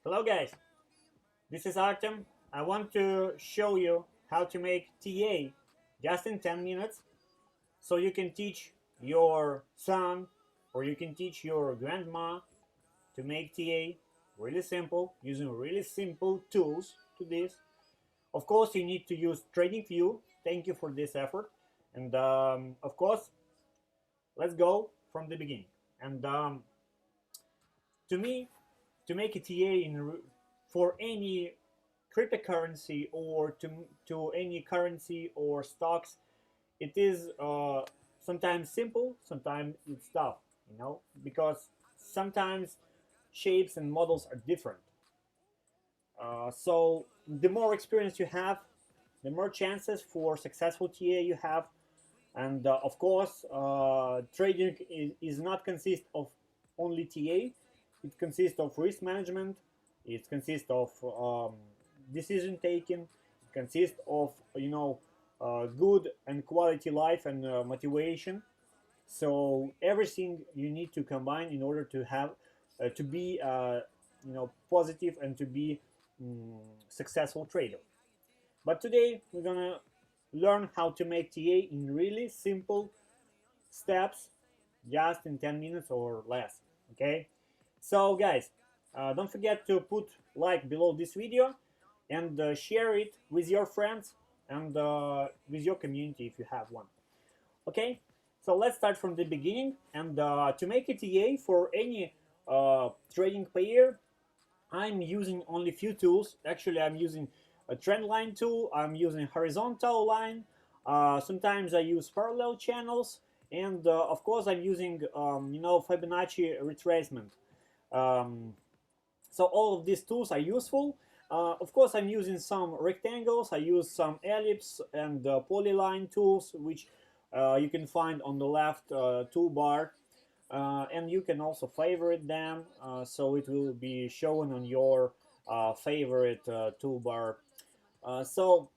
Hello guys, this is Artem. I want to show you how to make TA just in 10 minutes so you can teach your son or you can teach your grandma to make TA really simple using really simple tools to this. Of course, you need to use TradingView. Thank you for this effort. And of course, let's go from the beginning. And to me, to make a TA for any cryptocurrency or to any currency or stocks, it is sometimes simple, sometimes it's tough, because sometimes shapes and models are different. So the more experience you have, the more chances for successful TA you have. And of course, trading is not consist of only TA. It consists of risk management. It consists of decision taking. It consists of good and quality life and motivation. So everything you need to combine in order to have to be positive and to be successful trader. But today we're gonna learn how to make TA in really simple steps, just in 10 minutes or less. Okay, so guys, don't forget to put like below this video and share it with your friends and with your community if you have one. Okay, so let's start from the beginning. And to make a TA for any trading pair, I'm using only few tools. Actually, I'm using a trend line tool. I'm using horizontal line. Sometimes I use parallel channels, and of course I'm using Fibonacci retracement. Um, so all of these tools are useful. Of course, I'm using some rectangles. I use some ellipse and polyline tools, which you can find on the left toolbar. And you can also favorite them, so it will be shown on your favorite toolbar. So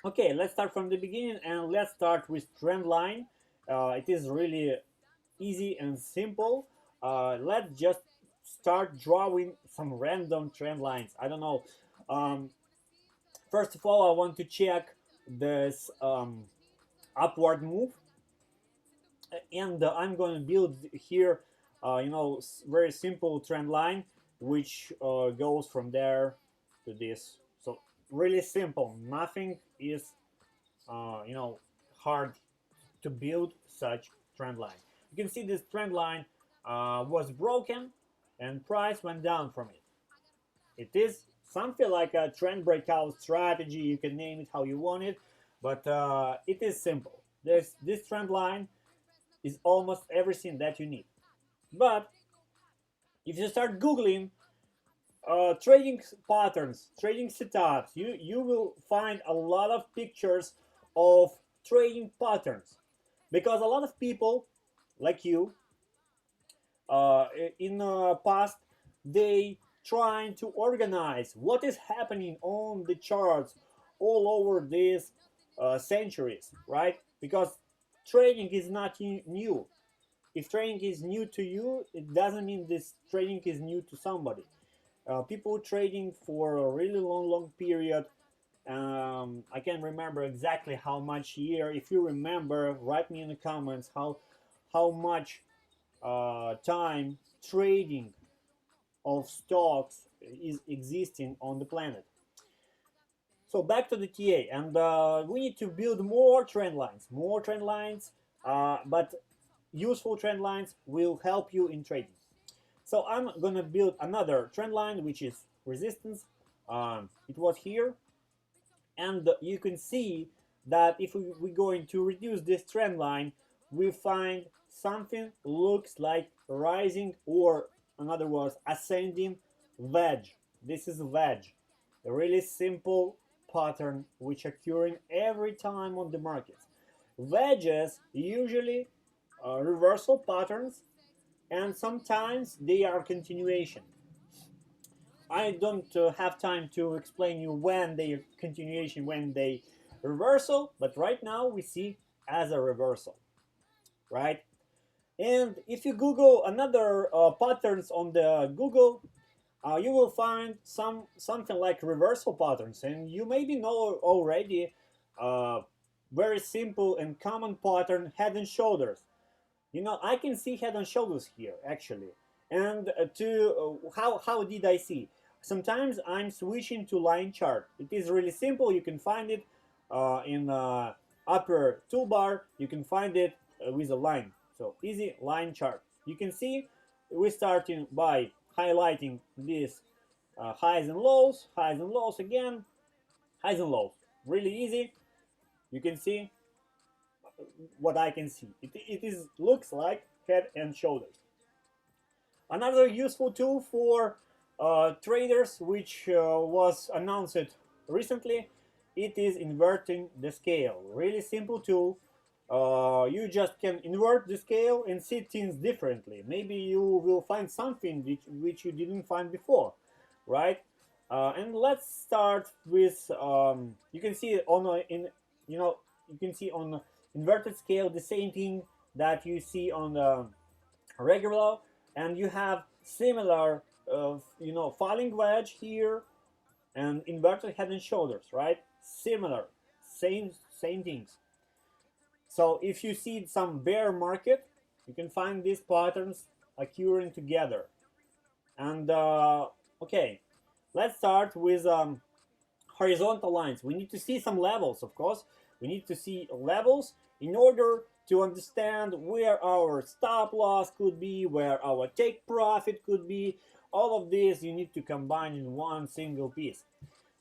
okay, let's start from the beginning and let's start with trend line. It is really easy and simple. Let's just start drawing some random trend lines. I don't know. Um, First of all, I want to check this upward move, and I'm going to build here, very simple trend line, which goes from there to this. So really simple. Nothing is, hard to build such trend line. You can see this trend line was broken and price went down from it. It is something like a trend breakout strategy. You can name it how you want it, but it is simple. This trend line is almost everything that you need. But if you start Googling trading patterns, trading setups, you will find a lot of pictures of trading patterns, because a lot of people like you uh, in the past, they trying to organize what is happening on the charts all over these centuries, right? Because trading is not new. If trading is new to you, it doesn't mean this trading is new to somebody. People trading for a really long period. I can't remember exactly how much year. If you remember, write me in the comments how much time trading of stocks is existing on the planet. So back to the TA, and we need to build more trend lines, but useful trend lines will help you in trading. So I'm gonna build another trend line, which is resistance. It was here, and you can see that if we're going to reduce this trend line, we find something looks like rising, or in other words, ascending wedge. This is a wedge, a really simple pattern which occurring every time on the markets. Wedges usually reversal patterns, and sometimes they are continuation. I don't have time to explain you when they continuation, when they reversal, but right now we see as a reversal, right? And if you Google another patterns on the Google, you will find something like reversal patterns, and you maybe know already very simple and common pattern, head and shoulders. I can see head and shoulders here actually. And how did I see? Sometimes I'm switching to line chart. It is really simple. You can find it in upper toolbar. You can find it with a line. So easy line chart. You can see we're starting by highlighting these highs and lows again, highs and lows. Really easy. You can see what I can see. It is looks like head and shoulders. Another useful tool for traders, which was announced recently, it is inverting the scale. Really simple tool. You just can invert the scale and see things differently. Maybe you will find something which you didn't find before, right? And let's start with you can see on you know you can see on inverted scale the same thing that you see on the regular, and you have similar falling wedge here and inverted head and shoulders, right? Similar, same things. So if you see some bear market, you can find these patterns occurring together. And okay, let's start with horizontal lines. We need to see some levels, of course. We need to see levels in order to understand where our stop loss could be, where our take profit could be. All of this you need to combine in one single piece.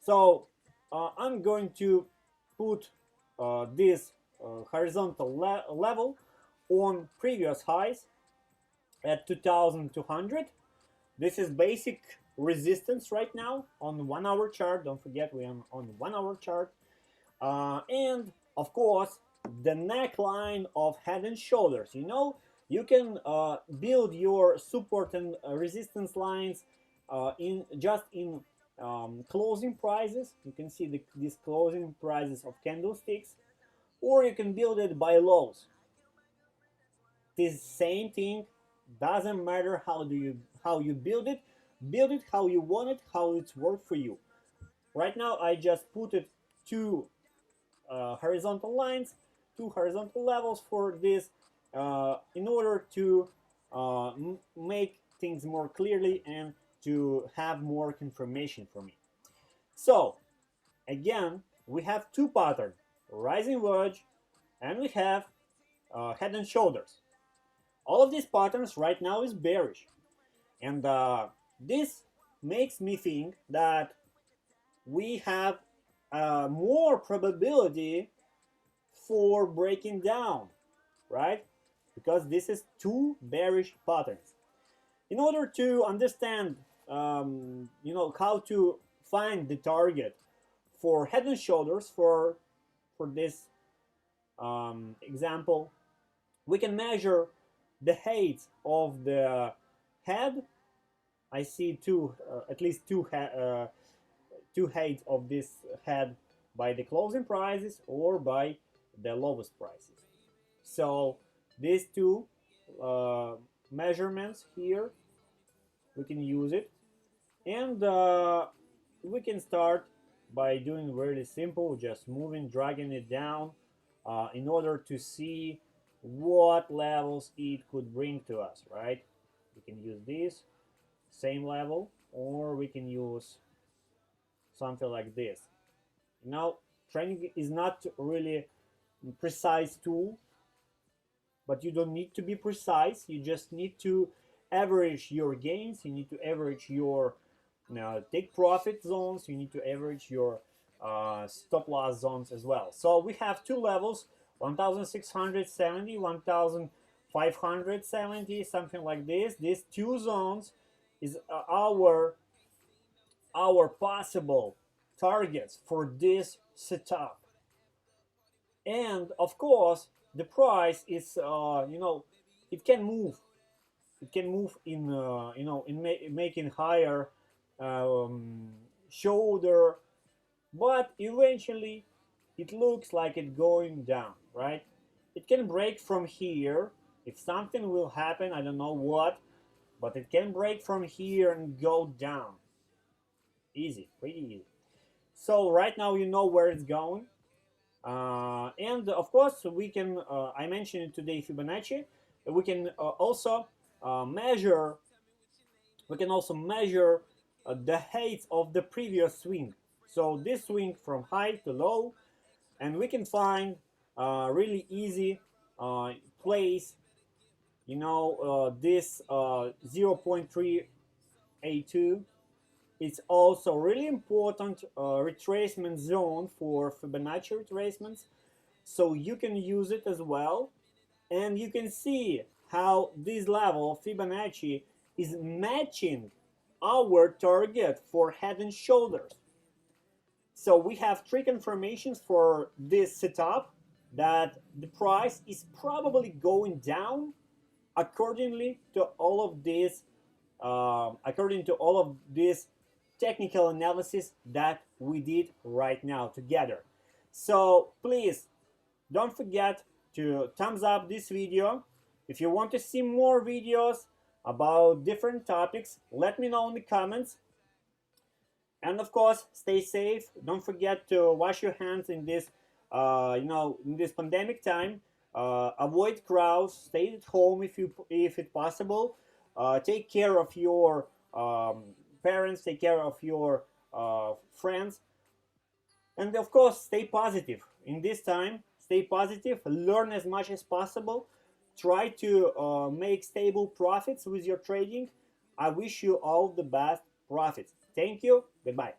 So I'm going to put this horizontal level on previous highs at 2200. This is basic resistance right now on 1 hour chart. Don't forget we are on 1 hour chart. And of course, the neckline of head and shoulders. You can build your support and resistance lines in closing prices. You can see these closing prices of candlesticks, or you can build it by lows. This same thing, doesn't matter how you build it. Build it how you want it, how it's worked for you. Right now I just put it two horizontal lines, two horizontal levels for this in order to make things more clearly and to have more confirmation for me. So again, we have two patterns, rising wedge, and we have head and shoulders. All of these patterns right now is bearish, and this makes me think that we have more probability for breaking down, right? Because this is two bearish patterns. In order to understand, how to find the target for head and shoulders for this example, we can measure the height of the head. I see at least two heights of this head by the closing prices or by the lowest prices. So these two uh, measurements here, we can use it, and we can start by doing really simple, just moving, dragging it down in order to see what levels it could bring to us, right? We can use this same level, or we can use something like this. Now, training is not really precise tool, but you don't need to be precise. You just need to average your gains. You need to average your take profit zones. You need to average your stop loss zones as well. So we have two levels: 1670, 1570, something like this. These two zones is our possible targets for this setup. And of course, the price is it can move. It can move in making higher um, shoulder, but eventually it looks like it going down, right? It can break from here if something will happen. I don't know what. but it can break from here and go down. Easy, pretty easy. So right now you know where it's going. And of course, we can, I mentioned today Fibonacci. We can also measure, the height of the previous swing. So this swing from high to low, and we can find really easy place, this 0.382. It's also really important retracement zone for Fibonacci retracements, so you can use it as well. And you can see how this level of Fibonacci is matching our target for head and shoulders. So we have three confirmations for this setup that the price is probably going down accordingly to all of this, technical analysis that we did right now together. So please don't forget to thumbs up this video. If you want to see more videos about different topics, let me know in the comments. And of course, stay safe. Don't forget to wash your hands in this, in this pandemic time. Avoid crowds. Stay at home if it's possible. Take care of your parents. Take care of your friends. And of course, stay positive. In this time, stay positive. Learn as much as possible. Try to make stable profits with your trading. I wish you all the best profits. Thank you. Goodbye.